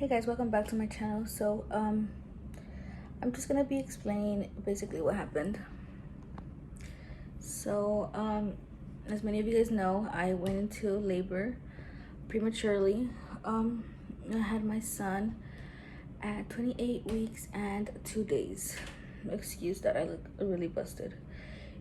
guys, welcome back to my channel. So I'm just gonna be explaining basically what happened. So as many of you guys know, I went into labor prematurely. I had my son at 28 weeks and 2 days. Excuse that I look really busted.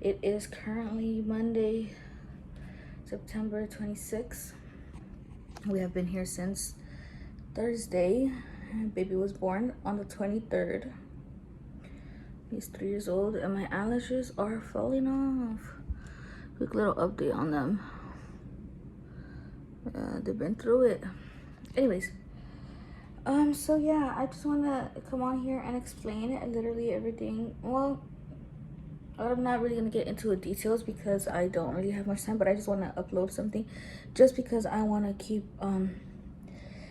It is currently Monday, September 26th. We have been here since Thursday. Baby was born on the 23rd. He's 3 years old and my eyelashes are falling off. Quick little update on them. They've been through it. Anyways, so yeah, I just want to come on here and explain literally everything. Well, I'm not really gonna get into the details because I don't really have much time, but I just want to upload something just because I want to keep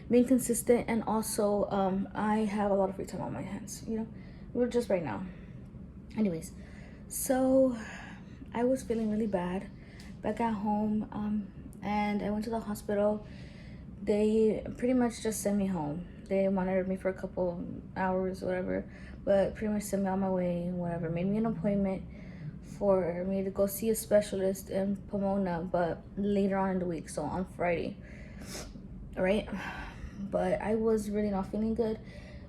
being consistent, and also I have a lot of free time on my hands, you know, we're just right now. Anyways, so I was feeling really bad back at home, and I went to the hospital. They pretty much just sent me home. They monitored me for a couple hours or whatever, but pretty much sent me on my way, whatever. Made me an appointment for me to go see a specialist in Pomona, but later on in the week, so on Friday, right? But I was really not feeling good.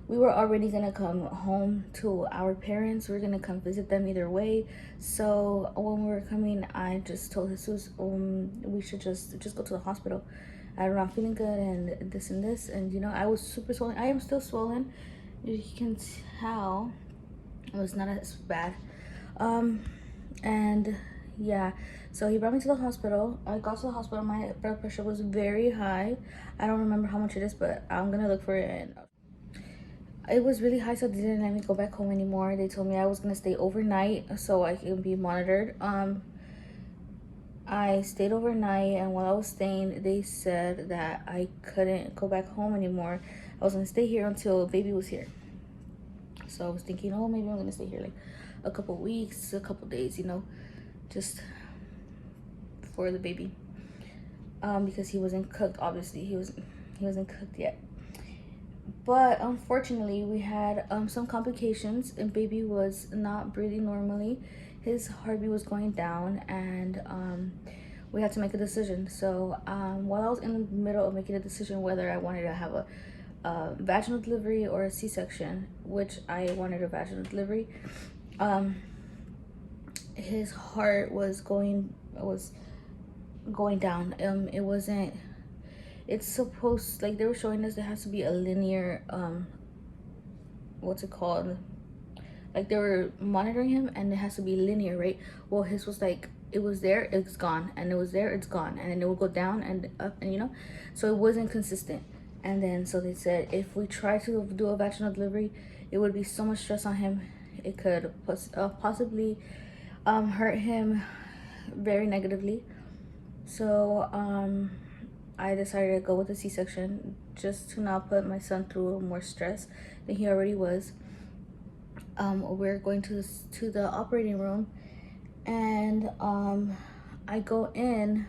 We were already gonna come home to our parents. We were gonna come visit them either way. So when we were coming, I just told Jesus, we should just go to the hospital. I'm not feeling good and this and this. And you know, I was super swollen. I am still swollen. You can tell it was not as bad. And yeah, so he brought me to the hospital. I got to the hospital. My blood pressure was very high. I don't remember how much it is, but I'm gonna look for it. And it was really high, so they didn't let me go back home anymore. They told me I was gonna stay overnight so I can be monitored. I stayed overnight, and while I was staying, they said that I couldn't go back home anymore. I was gonna stay here until baby was here. So I was thinking, oh, maybe I'm gonna stay here like a couple weeks, a couple days, you know, just for the baby, because he wasn't cooked. Obviously, he wasn't cooked yet. But unfortunately, we had some complications, and baby was not breathing normally. His heartbeat was going down, and we had to make a decision. So while I was in the middle of making a decision whether I wanted to have a vaginal delivery or a C-section, which I wanted a vaginal delivery, his heart was going down. It wasn't, it's supposed, like they were showing us, there has to be a linear what's it called, like they were monitoring him and it has to be linear, right? Well, his was like, it was there, it's gone, and it was there, it's gone, and then it would go down and up, and you know, so it wasn't consistent. And then so they said if we try to do a vaginal delivery, it would be so much stress on him. It could possibly hurt him very negatively. So I decided to go with a C-section just to not put my son through more stress than he already was. We're going to the operating room, and I go in,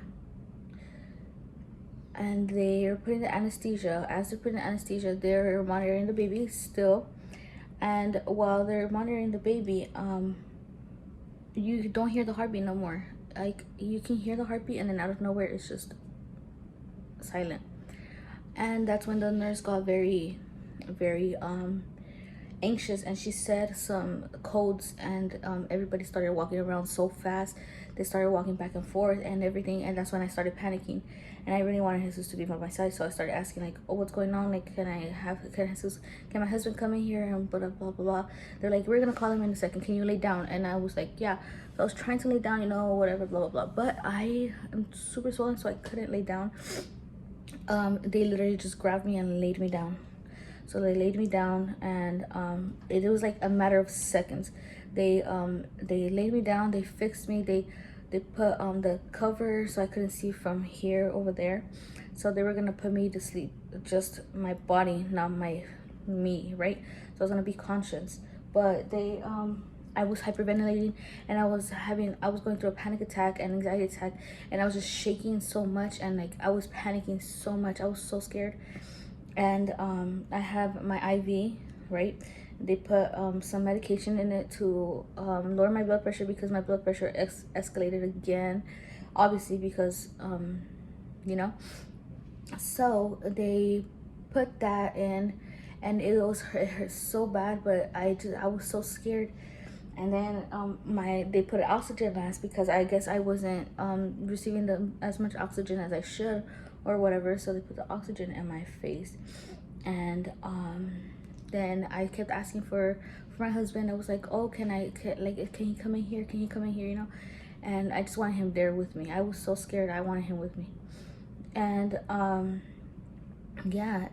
and they're putting the anesthesia. As they're putting the anesthesia, they're monitoring the baby still. And while they're monitoring the baby, you don't hear the heartbeat no more. Like, you can hear the heartbeat, and then out of nowhere it's just silent. And that's when the nurse got very anxious, and she said some codes, and everybody started walking around so fast. They started walking back and forth and everything, and that's when I started panicking. And I really wanted Jesus to be by my side, so I started asking, like, oh, what's going on? Like, can my husband come in here? And blah blah blah. They're like, we're gonna call him in a second, can you lay down? And I was like, yeah. So I was trying to lay down, you know, whatever, blah blah blah, but I am super swollen, so I couldn't lay down. They literally just grabbed me and laid me down. So they laid me down, and it was like a matter of seconds. They laid me down, they fixed me, they put the cover so I couldn't see from here over there. So they were gonna put me to sleep, just my body, not me, right? So I was gonna be conscious. But they I was hyperventilating, and I was going through a panic attack and anxiety attack, and I was just shaking so much, and like I was panicking so much. I was so scared. And I have my IV, right? They put some medication in it to lower my blood pressure because my blood pressure escalated again, obviously because you know. So they put that in, and it hurt so bad, but I was so scared. And then they put an oxygen mask because I guess I wasn't receiving as much oxygen as I should or whatever. So they put the oxygen in my face, and then I kept asking for my husband. I was like, oh, can you come in here? Can you come in here? You know, and I just wanted him there with me. I was so scared. I wanted him with me, and yeah,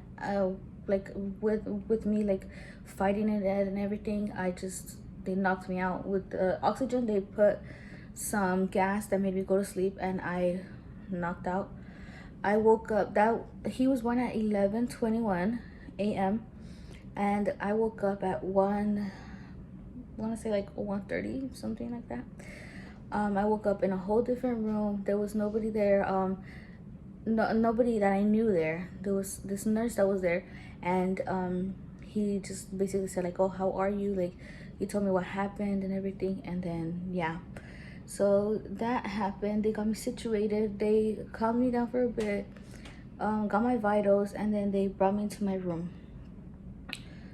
like with me like fighting it and everything, they knocked me out with the oxygen. They put some gas that made me go to sleep, and I knocked out. I woke up, that he was born at 11:21 a.m. and I woke up at 1, I want to say like 1:30, something like that. I woke up in a whole different room. There was nobody there. Nobody that I knew there. There was this nurse that was there, and he just basically said like, oh, how are you? Like, he told me what happened and everything, and then yeah. So that happened. They got me situated. They calmed me down for a bit, got my vitals, and then they brought me into my room.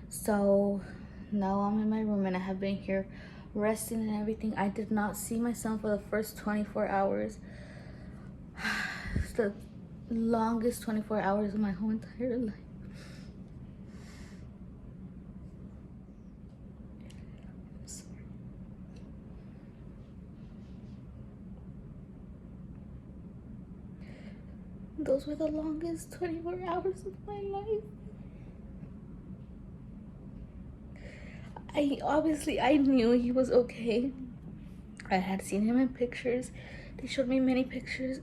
So now I'm in my room, and I have been here resting and everything. I did not see my son for the first 24 hours. It's the longest 24 hours of my whole entire life. Those were the longest 24 hours of my life. I knew he was okay. I had seen him in pictures. They showed me many pictures.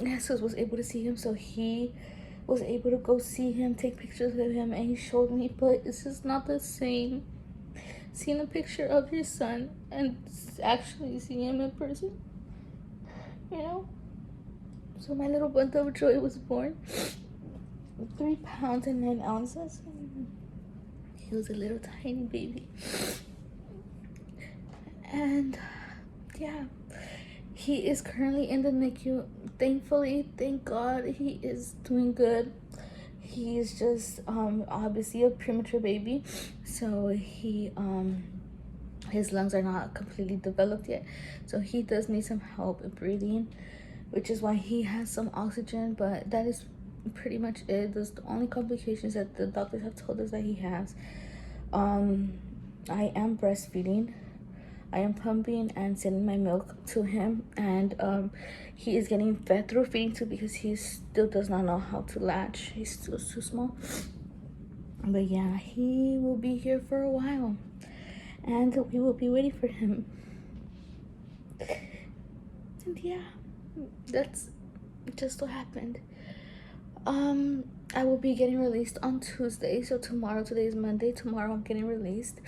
Jesus was able to see him, so he was able to go see him, take pictures of him, and he showed me, but it's just not the same seeing a picture of your son and actually seeing him in person, you know. So my little bundle of joy was born, 3 pounds and 9 ounces. He was a little tiny baby, and yeah, he is currently in the NICU. Thankfully, thank God, he is doing good. He's just obviously a premature baby, so his lungs are not completely developed yet, so he does need some help breathing, which is why he has some oxygen, but that is pretty much it. Those the only complications that the doctors have told us that he has. I am breastfeeding. I am pumping and sending my milk to him, and he is getting fed through feeding tube because he still does not know how to latch. He's still too small. But yeah, he will be here for a while, and we will be waiting for him. And yeah, that's just what happened. I will be getting released on Tuesday, so today is Monday. Tomorrow I'm getting released,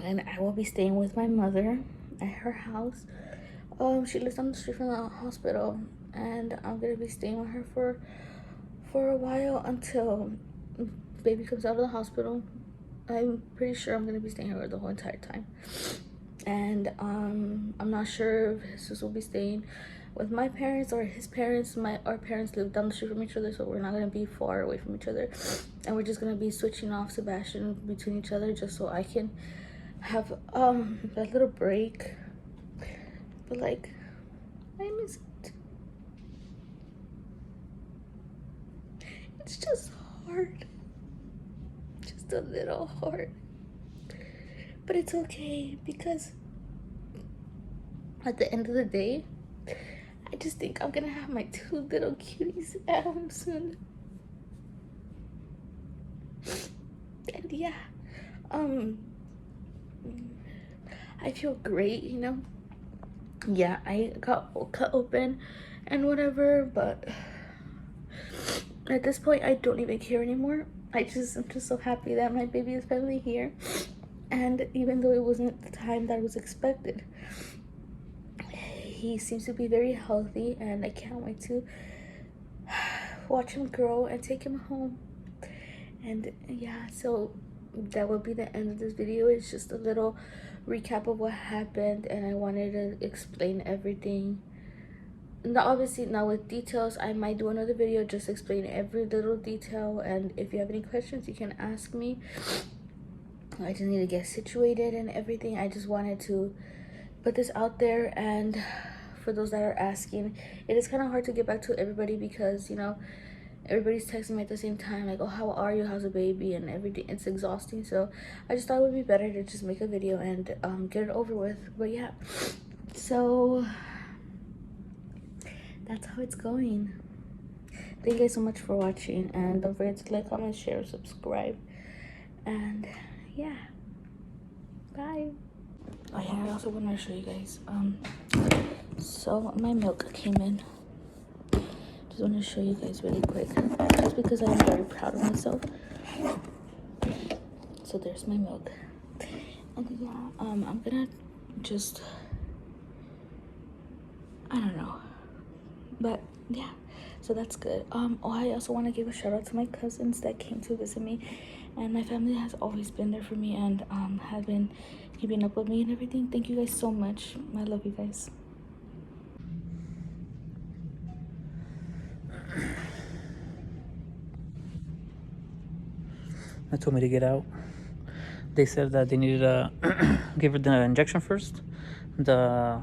and I will be staying with my mother at her house. She lives down the street from the hospital, and I'm gonna be staying with her for a while until baby comes out of the hospital. I'm pretty sure I'm gonna be staying here the whole entire time, and I'm not sure if his sister will be staying with my parents or his parents. Our parents live down the street from each other, so we're not gonna be far away from each other, and we're just gonna be switching off Sebastian between each other just so I can have that little break. But like, I miss it. It's just hard, just a little hard, but it's okay because at the end of the day, I just think I'm gonna have my 2 little cuties at home soon. And yeah, I feel great, you know. Yeah, I got cut open and whatever, but at this point I don't even care anymore. I'm just so happy that my baby is finally here, and even though it wasn't the time that was expected, he seems to be very healthy, and I can't wait to watch him grow and take him home. And yeah, so that will be the end of this video. It's just a little recap of what happened, and I wanted to explain everything. Not obviously not with details. I might do another video just explain every little detail, and if you have any questions you can ask me. I just need to get situated and everything. I just wanted to put this out there, and for those that are asking, it is kind of hard to get back to everybody because, you know, everybody's texting me at the same time, like, oh, how are you, how's the baby, and everything. It's exhausting, so I just thought it would be better to just make a video and get it over with. But yeah, so that's how it's going. Thank you guys so much for watching, and don't forget to like, comment, share, subscribe, and yeah, bye. Oh yeah, I also want to show you guys, so my milk came in. Just want to show you guys really quick, just because I'm very proud of myself. So there's my milk, and yeah, I'm gonna just, I don't know, but yeah, so that's good. Oh, I also want to give a shout out to my cousins that came to visit me, and my family has always been there for me, and have been keeping up with me and everything. Thank you guys so much. I love you guys. They told me to get out. They said that they needed to give her the injection first, the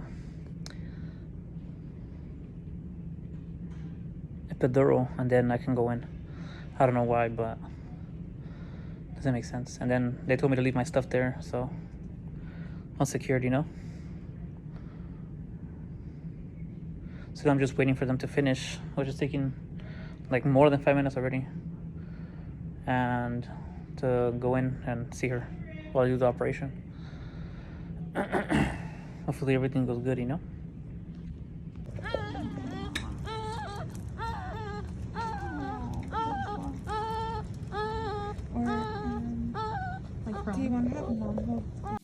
epidural, and then I can go in. I don't know why, but it doesn't make sense. And then they told me to leave my stuff there, so unsecured, you know. So I'm just waiting for them to finish, which is taking like more than 5 minutes already, and to go in and see her while I do the operation. Hopefully everything goes good, you know. Do you want to have